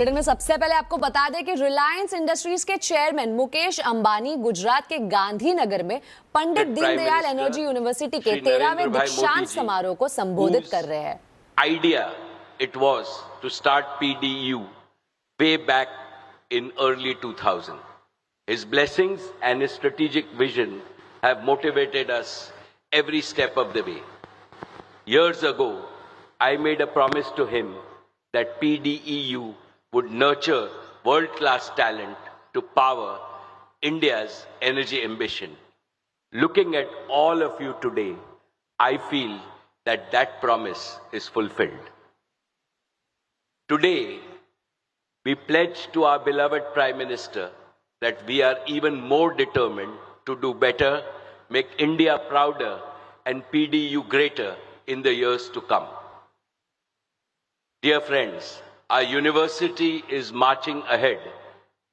में सबसे पहले आपको बता दें कि रिलायंस इंडस्ट्रीज के चेयरमैन मुकेश अंबानी गुजरात के गांधीनगर में पंडित दीनदयाल एनर्जी यूनिवर्सिटी के 13वें दीक्षांत समारोह को संबोधित कर रहे हैं। Idea it was to start PDU way back in early 2000. His blessings and his strategic vision have motivated us every step of the way. Years ago, I made a promise to him that PDEU would nurture world-class talent to power India's energy ambition. Looking at all of you today, I feel that that promise is fulfilled. Today, we pledge to our beloved Prime Minister that we are even more determined to do better, make India prouder and PDU greater in the years to come. Dear friends, our university is marching ahead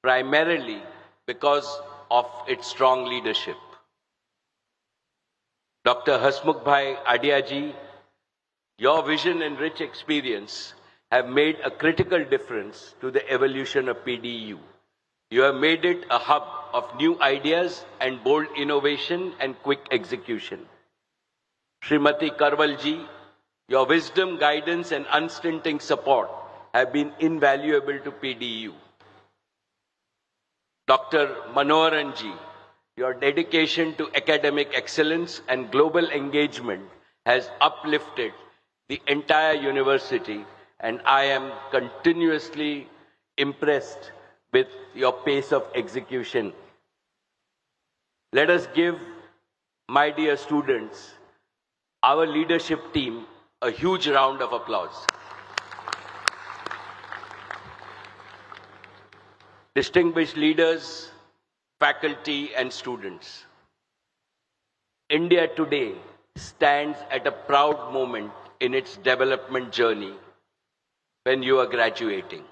primarily because of its strong leadership. Dr. Hasmukh Adiaji, your vision and rich experience have made a critical difference to the evolution of PDU. You have made it a hub of new ideas and bold innovation and quick execution. Srimati Karwalji, your wisdom, guidance and unstinting support have been invaluable to PDU. Dr. Manoharanji, your dedication to academic excellence and global engagement has uplifted the entire university, and I am continuously impressed with your pace of execution. Let us give, my dear students, our leadership team a huge round of applause. Distinguished leaders, faculty and students, India today stands at a proud moment in its development journey when you are graduating.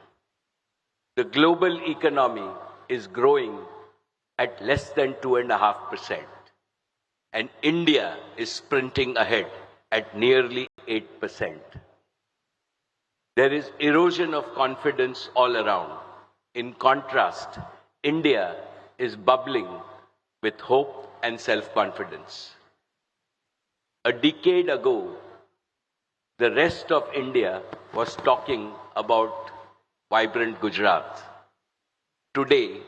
The global economy is growing at less than 2.5%, and India is sprinting ahead at nearly 8%. There is erosion of confidence all around. In contrast, India is bubbling with hope and self-confidence. A decade ago, the rest of India was talking about vibrant Gujarat. Today,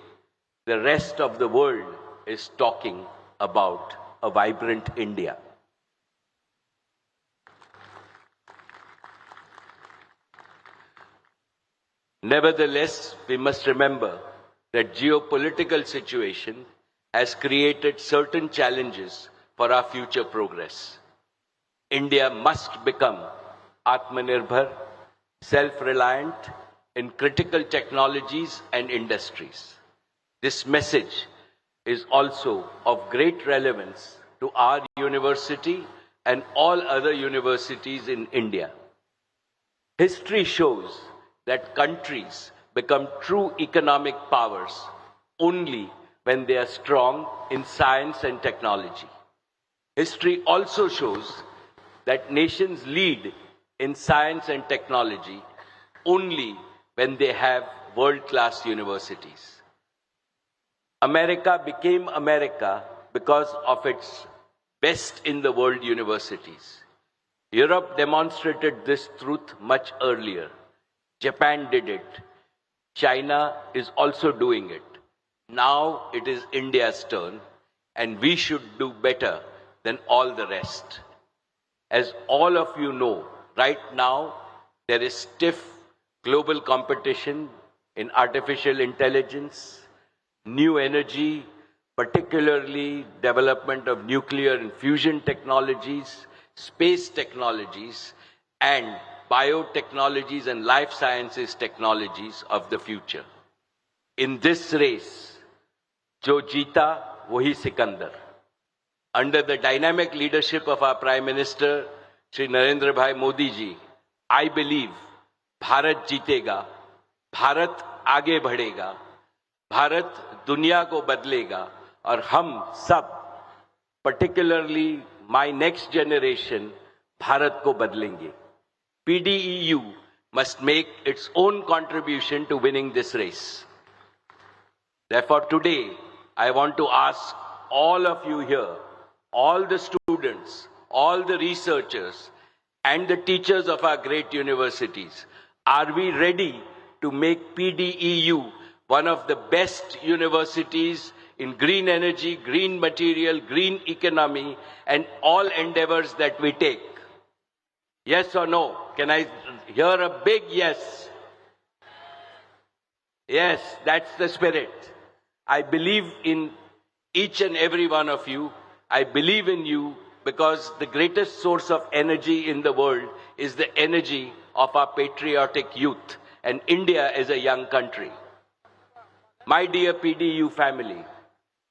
the rest of the world is talking about a vibrant India. Nevertheless, we must remember that geopolitical situation has created certain challenges for our future progress. India must become Atmanirbhar, self-reliant in critical technologies and industries. This message is also of great relevance to our university and all other universities in India. History shows that countries become true economic powers only when they are strong in science and technology. History also shows that nations lead in science and technology only when they have world-class universities. America became America because of its best in the world universities. Europe demonstrated this truth much earlier. Japan did it. China is also doing it. Now it is India's turn, and we should do better than all the rest. As all of you know, right now there is stiff global competition in artificial intelligence, new energy, particularly development of nuclear and fusion technologies, space technologies, and biotechnologies and life sciences technologies of the future. In this race, Jo Jeeta, Wahi Sikandar. Under the dynamic leadership of our Prime Minister, Shri Narendra Bhai Modi ji, I believe Bharat जीतेगा, भारत आगे बढ़ेगा, भारत दुनिया को बदलेगा और हम सब, particularly my next generation, Bharat को बदलेंगे. PDEU must make its own contribution to winning this race. Therefore, today, I want to ask all of you here, all the students, all the researchers, and the teachers of our great universities, are we ready to make PDEU one of the best universities in green energy, green material, green economy, and all endeavors that we take? Yes or no? Can I hear a big yes? Yes, that's the spirit. I believe in each and every one of you. I believe in you because the greatest source of energy in the world is the energy of our patriotic youth, and India is a young country. My dear PDU family,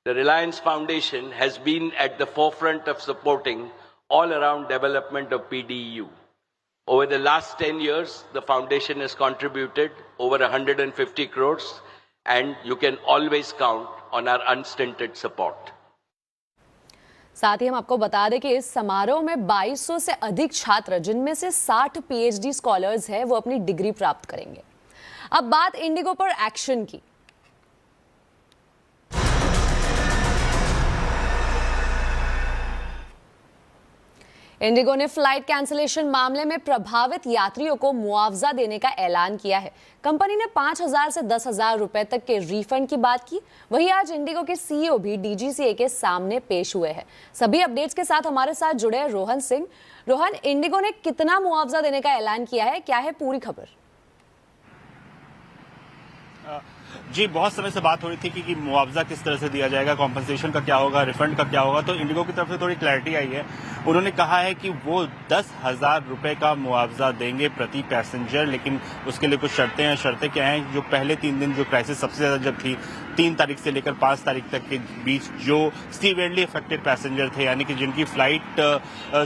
the Reliance Foundation has been at the forefront of supporting all-around development of PDU. Over the last 10 years, the foundation has contributed over 150 crores, and you can always count on our unstinted support. साथ ही हम आपको बता दें कि इस समारोह में 2200 से अधिक छात्र, जिनमें से 60 पीएचडी स्कॉलर्स हैं, वो अपनी डिग्री प्राप्त करेंगे। अब बात इंडिगो पर एक्शन की। इंडिगो ने फ्लाइट कैंसिलेशन मामले में प्रभावित यात्रियों को मुआवजा देने का ऐलान किया है। कंपनी ने 5,000 से 10,000 रुपए तक के रिफंड की बात की। वहीं आज इंडिगो के सीईओ भी डीजीसीए के सामने पेश हुए हैं। सभी अपडेट्स के साथ हमारे साथ जुड़े हैं रोहन सिंह। रोहन, इंडिगो ने कितना मुआवजा देने का ऐलान किया है, क्या है पूरी खबर? जी, बहुत समय से बात हो रही थी कि मुआवजा किस तरह से दिया जाएगा, कॉम्पनसेशन का क्या होगा, रिफंड का क्या होगा। तो इंडिगो की तरफ से थोड़ी क्लैरिटी आई है। उन्होंने कहा है कि वो 10,000 रुपए का मुआवजा देंगे प्रति पैसेंजर, लेकिन उसके लिए कुछ शर्तें हैं। शर्तें क्या हैं? जो पहले 3 दिन जो क्राइसिस सबसे ज्यादा जब थी, 3 तारीख से लेकर 5 तारीख तक के बीच, जो सीवियरली अफेक्टेड पैसेंजर थे, यानी कि जिनकी फ्लाइट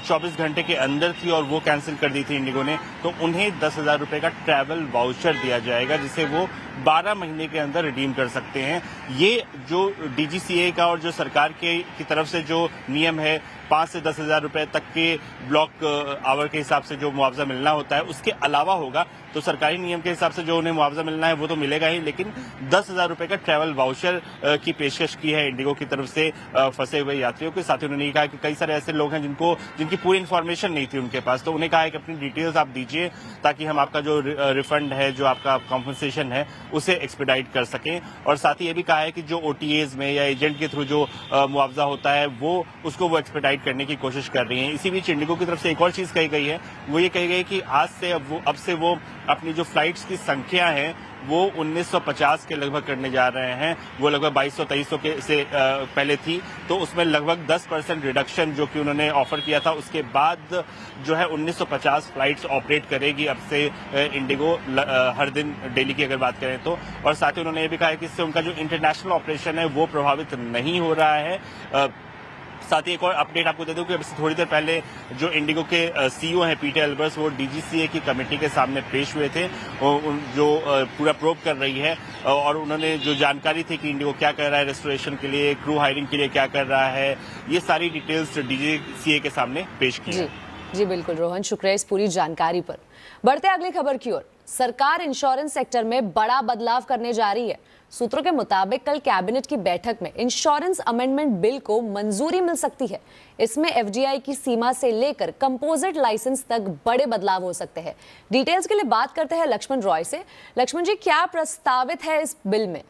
24 घंटे के अंदर थी और वो कैंसिल कर दी थी इंडिगो ने, तो उन्हें 10,000 रुपए का ट्रैवल वाउचर दिया जाएगा, जिसे वो 12 महीने के अंदर रिडीम कर सकते हैं। ये जो डीजीसीए का और जो सरकार की तरफ से जो नियम है, 5 से 10,000 रुपए तक के ब्लॉक आवर के हिसाब से जो मुआवजा मिलना होता है, उसके अलावा होगा। तो सरकारी नियम के हिसाब से जो उन्हें मुआवजा मिलना है वो तो मिलेगा ही, लेकिन 10,000 रुपए का ट्रैवल वाउचर की पेशकश की है इंडिगो की तरफ से फंसे हुए यात्रियों के साथ। उन्होंने कहा कि कई सारे ऐसे लोग हैं जिनकी पूरी इन्फॉर्मेशन नहीं थी उनके पास, तो उन्हें कहा है कि अपनी डिटेल्स आप दीजिए ताकि हम आपका जो रिफंड है, जो आपका कॉम्पनसेशन है, उसे एक्सपेडाइट कर सकें। और साथ ही ये भी कहा है कि जो ओटीएज में या एजेंट के थ्रू जो मुआवजा होता है वो एक्सपेडाइट करने की कोशिश कर रही है। इसी बीच इंडिगो की तरफ से एक और चीज कही गई है, वो ये कही गई कि आज से अब से वो अपनी जो फ्लाइट्स की संख्या है वो 1950 के लगभग करने जा रहे हैं। वो लगभग 2200-2300 के से पहले थी, तो उसमें लगभग 10% रिडक्शन जो कि उन्होंने ऑफर किया था, उसके बाद जो है 1950 फ्लाइट्स ऑपरेट करेगी अब से इंडिगो हर दिन डेली की अगर बात करें तो। और साथ ही उन्होंने ये भी कहा है कि इससे उनका जो इंटरनेशनल ऑपरेशन है वो प्रभावित नहीं हो रहा है। साथ ही एक और अपडेट आपको दे दूं कि अभी थोड़ी देर पहले जो इंडिगो के सीईओ हैं पीटर एल्बर्स, वो डीजीसीए की कमेटी के सामने पेश हुए थे, जो पूरा प्रोब कर रही है। और उन्होंने जो जानकारी थी कि इंडिगो क्या कर रहा है रेस्टोरेशन के लिए, क्रू हायरिंग के लिए क्या कर रहा है, ये सारी डिटेल्स डीजीसीए के सामने पेश की है। जी बिल्कुल रोहन, शुक्रिया इस पूरी जानकारी पर। बढ़ते अगली खबर की ओर। सरकार इंश्योरेंस सेक्टर में बड़ा बदलाव करने जा रही है। सूत्रों के मुताबिक कल कैबिनेट की बैठक में इंश्योरेंस अमेंडमेंट बिल को मंजूरी मिल सकती है। इसमें एफडीआई की सीमा से लेकर कंपोजिट लाइसेंस तक बड़े बदलाव हो सकते हैं। डिटेल्स के लिए बात करते हैं लक्ष्मण रॉय से। लक्ष्मण जी, क्या प्रस्तावित है इस बिल में?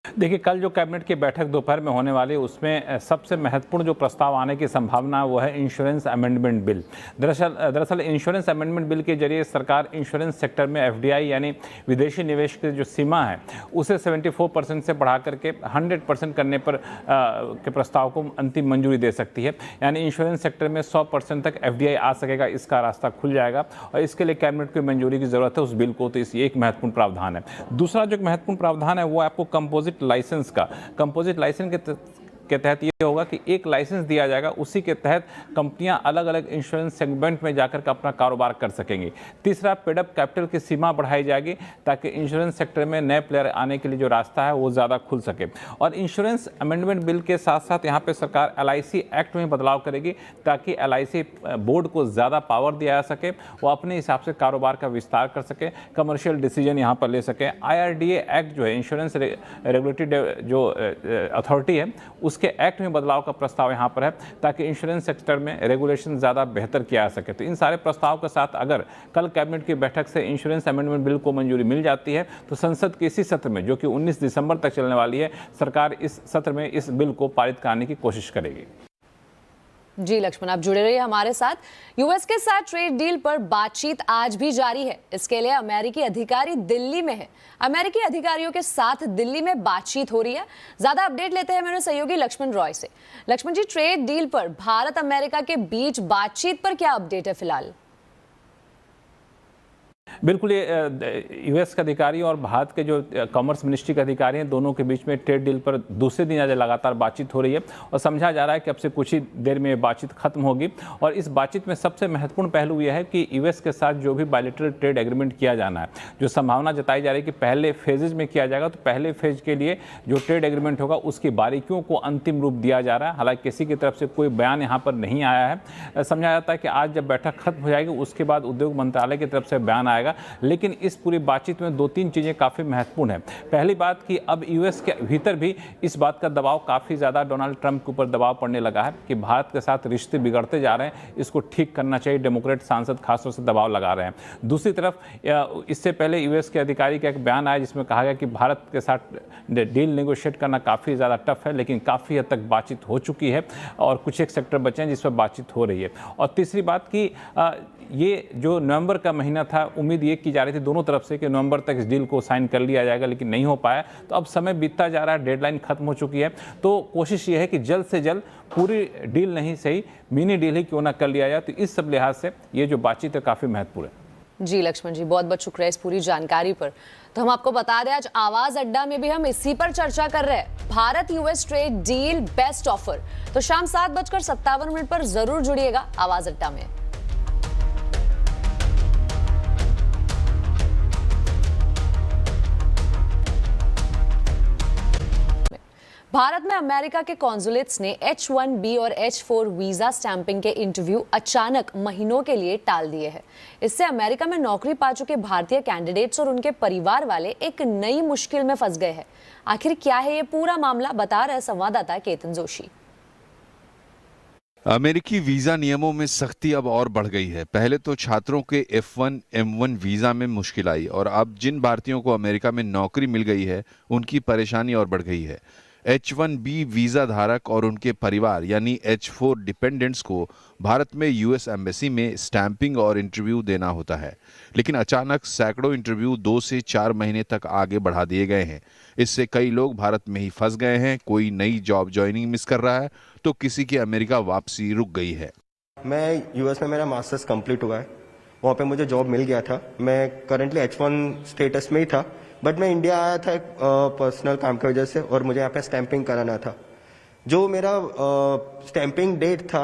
देखिए, कल जो कैबिनेट की बैठक दोपहर में होने वाली है, उसमें सबसे महत्वपूर्ण जो प्रस्ताव आने की संभावना है वो है इंश्योरेंस अमेंडमेंट बिल। दरअसल इंश्योरेंस अमेंडमेंट बिल के जरिए सरकार इंश्योरेंस सेक्टर में एफडीआई यानी विदेशी निवेश की जो सीमा है उसे 74% से बढ़ा करके 100% करने पर के प्रस्ताव को अंतिम मंजूरी दे सकती है। यानी इंश्योरेंस सेक्टर में 100% तक एफडीआई आ सकेगा, इसका रास्ता खुल जाएगा और इसके लिए कैबिनेट की मंजूरी की जरूरत है उस बिल को। तो इस एक महत्वपूर्ण प्रावधान है। दूसरा जो महत्वपूर्ण प्रावधान है वो आपको कंपोजिट लाइसेंस का। कंपोजिट लाइसेंस के तहत ये होगा कि एक लाइसेंस दिया जाएगा, उसी के तहत कंपनियां अलग अलग इंश्योरेंस सेगमेंट में जाकर के अपना कारोबार कर सकेंगी। तीसरा, पेडअप कैपिटल की सीमा बढ़ाई जाएगी ताकि इंश्योरेंस सेक्टर में नए प्लेयर आने के लिए जो रास्ता है वो ज़्यादा खुल सके। और इंश्योरेंस अमेंडमेंट बिल के साथ साथ यहाँ पे सरकार LIC एक्ट में बदलाव करेगी ताकि LIC बोर्ड को ज़्यादा पावर दिया जा सके, वो अपने हिसाब से कारोबार का विस्तार कर सके, कमर्शियल डिसीजन यहाँ पर ले सके। IRDA एक्ट जो है, इंश्योरेंस रेगुलेटरी जो अथॉरिटी है, उसके एक्ट में बदलाव का प्रस्ताव यहाँ पर है ताकि इंश्योरेंस सेक्टर में रेगुलेशन ज़्यादा बेहतर किया जा सके। तो इन सारे प्रस्ताव के साथ अगर कल कैबिनेट की बैठक से इंश्योरेंस अमेंडमेंट बिल को मंजूरी मिल जाती है तो संसद के इसी सत्र में, जो कि 19 दिसंबर तक चलने वाली है, सरकार इस सत्र में इस बिल को पारित कराने की कोशिश करेगी। जी लक्ष्मण, आप जुड़े रहिए हमारे साथ। यूएस के साथ ट्रेड डील पर बातचीत आज भी जारी है। इसके लिए अमेरिकी अधिकारी दिल्ली में है। अमेरिकी अधिकारियों के साथ दिल्ली में बातचीत हो रही है। ज्यादा अपडेट लेते हैं मेरे सहयोगी लक्ष्मण रॉय से। लक्ष्मण जी, ट्रेड डील पर भारत अमेरिका के बीच बातचीत पर क्या अपडेट है फिलहाल? बिल्कुल, ये यूएस के अधिकारी और भारत के जो कॉमर्स मिनिस्ट्री के अधिकारी हैं, दोनों के बीच में ट्रेड डील पर दूसरे दिन आज लगातार बातचीत हो रही है और समझा जा रहा है कि अब से कुछ ही देर में बातचीत खत्म होगी। और इस बातचीत में सबसे महत्वपूर्ण पहलू यह है कि यूएस के साथ जो भी बायलैटरल ट्रेड एग्रीमेंट किया जाना है, जो संभावना जताई जा रही है कि पहले फेजेज में किया जाएगा, तो पहले फेज के लिए जो ट्रेड एग्रीमेंट होगा उसकी बारीकियों को अंतिम रूप दिया जा रहा है। हालांकि किसी की तरफ से कोई बयान यहाँ पर नहीं आया है। समझा जाता है कि आज जब बैठक खत्म हो जाएगी उसके बाद उद्योग मंत्रालय की तरफ से बयान आएगा। लेकिन इस पूरी बातचीत में 2-3 चीजें काफी महत्वपूर्ण है। पहली बात कि अब यूएस के भीतर भी इस बात का दबाव काफी ज्यादा डोनाल्ड ट्रंप के ऊपर दबाव पड़ने लगा है कि भारत के साथ रिश्ते बिगड़ते जा रहे हैं, इसको ठीक करना चाहिए। डेमोक्रेट सांसद खासतौर से दबाव लगा रहे हैं। दूसरी तरफ इससे पहले यूएस के अधिकारी का एक बयान आया जिसमें कहा गया कि भारत के साथ डील नेगोशिएट करना काफी ज्यादा टफ है, लेकिन काफी हद तक बातचीत हो चुकी है और कुछ एक सेक्टर बचे हैं जिस पर बातचीत हो रही है। और तीसरी बात कि ये जो नवंबर का महीना था, उम्मीद ये की जा रही थी दोनों तरफ से कि नवंबर तक इस डील को साइन कर लिया जाएगा, लेकिन नहीं हो पाया। तो अब समय बीतता जा रहा है, डेडलाइन खत्म हो चुकी है, तो कोशिश ये है कि जल्द से जल्द पूरी डील नहीं सही मिनी डील ही क्यों ना कर लिया जाए। तो इस सब लिहाज से ये जो बातचीत है काफी महत्वपूर्ण है। जी लक्ष्मण जी, बहुत बहुत शुक्रिया इस पूरी जानकारी पर। तो हम आपको बता दें, आज आवाज अड्डा में भी हम इसी पर चर्चा कर रहे हैं, Bharat US trade deal best offer. तो शाम 7:57 पर जरूर जुड़िएगा आवाज अड्डा में। भारत में अमेरिका के कॉन्सुलेट्स ने H-1B और H-4 वीजा स्टैंपिंग के इंटरव्यू अचानक महीनों के लिए टाल दिए हैं। इससे अमेरिका में नौकरी पा चुके भारतीय कैंडिडेट्स और उनके परिवार वाले एक नई मुश्किल में फंस गए हैं। आखिर क्या है ये पूरा मामला, बता रहे संवाददाता केतन जोशी। अमेरिकी वीजा नियमों में सख्ती अब और बढ़ गई है। पहले तो छात्रों के F1, M1 वीजा में मुश्किल आई और अब जिन भारतीयों को अमेरिका में नौकरी मिल गई है उनकी परेशानी और बढ़ गई है। H-1B वीजा धारक और उनके परिवार यानी H-4 डिपेंडेंट्स को भारत में यूएस एम्बेसी में स्टैंपिंग और इंटरव्यू देना होता है, लेकिन अचानक सैकड़ों इंटरव्यू 2 से 4 महीने तक आगे बढ़ा दिए गए हैं। इससे कई लोग भारत में ही फंस गए हैं। कोई नई जॉब ज्वाइनिंग मिस कर रहा है तो किसी की अमेरिका वापसी रुक गई है। मैं यूएस में मेरा मास्टर्स कंप्लीट हुआ है, वहाँ पे मुझे जॉब मिल गया था। मैं करंटली H-1 स्टेटस में ही था, बट मैं इंडिया आया था एक पर्सनल काम की वजह से और मुझे यहाँ पे स्टैंपिंग कराना था। जो मेरा स्टैंपिंग डेट था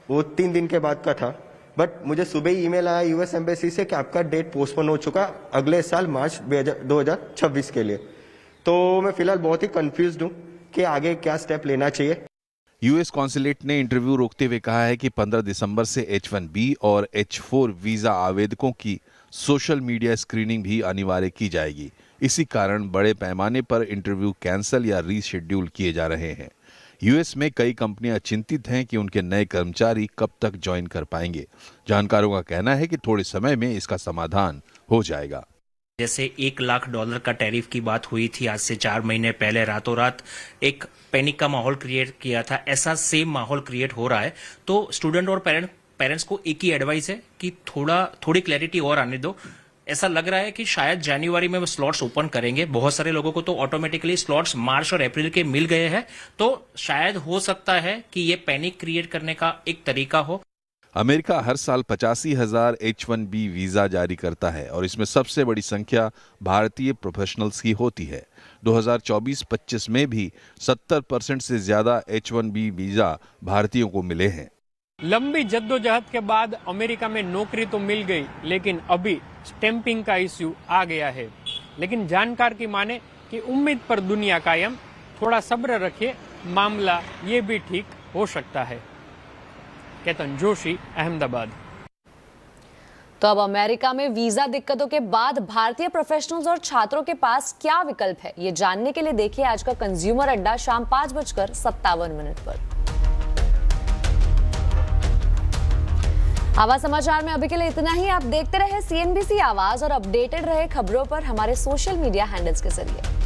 वो 3 दिन के बाद का था, बट मुझे सुबह ही ईमेल आया यूएस एम्बेसी से कि आपका डेट पोस्टपोन हो चुका अगले साल मार्च 2026 के लिए। तो मैं फिलहाल बहुत ही कंफ्यूज्ड हूँ कि आगे क्या स्टेप लेना चाहिए। यूएस कॉन्सुलेट ने इंटरव्यू रोकते हुए कहा है कि 15 दिसंबर से H-1B और H-4 वीजा आवेदकों की सोशल मीडिया स्क्रीनिंग भी अनिवार्य की जाएगी। इसी कारण बड़े पैमाने पर इंटरव्यू कैंसिल या रीशेड्यूल किए जा रहे हैं। यूएस में कई कंपनियां चिंतित हैं कि उनके नए कर्मचारी कब तक ज्वाइन कर पाएंगे। जानकारों का कहना है कि थोड़े समय में इसका समाधान हो जाएगा। जैसे $1 लाख का टैरिफ की बात हुई थी आज से 4 महीने पहले, रातों रात एक पैनिक का माहौल क्रिएट किया था, ऐसा सेम माहौल क्रिएट हो रहा है। तो स्टूडेंट और पेरेंट्स को एक ही एडवाइस है कि थोड़ी क्लैरिटी और आने दो। ऐसा लग रहा है कि शायद जनवरी में वो स्लॉट्स ओपन करेंगे। बहुत सारे लोगों को तो ऑटोमेटिकली स्लॉट्स मार्च और अप्रैल के मिल गए हैं, तो शायद हो सकता है कि ये पैनिक क्रिएट करने का एक तरीका हो। अमेरिका हर साल 85,000 H-1B वीज़ा जारी करता है और इसमें सबसे बड़ी संख्या भारतीय प्रोफेशनल्स की होती है। 2024-25 में भी 70% से ज़्यादा H-1B वीज़ा भारतीयों को मिले हैं। लंबी जद्दोजहद के बाद अमेरिका में नौकरी तो मिल गई, लेकिन अभी स्टैंपिंग का इश्यू आ गया है। लेकिन जानकार की माने कि उम्मीद पर दुनिया कायम, थोड़ा सब्र रखिए, मामला ये भी ठीक हो सकता है। केतन जोशी, अहमदाबाद। तो अब अमेरिका में वीजा दिक्कतों के बाद भारतीय प्रोफेशनल्स और छात्रों के पास क्या विकल्प है, ये जानने के लिए देखिए आज का कंज्यूमर अड्डा शाम 5:57 पर। आवाज समाचार में अभी के लिए इतना ही। आप देखते रहे CNBC आवाज और अपडेटेड रहे खबरों पर हमारे सोशल मीडिया हैंडल्स के जरिए।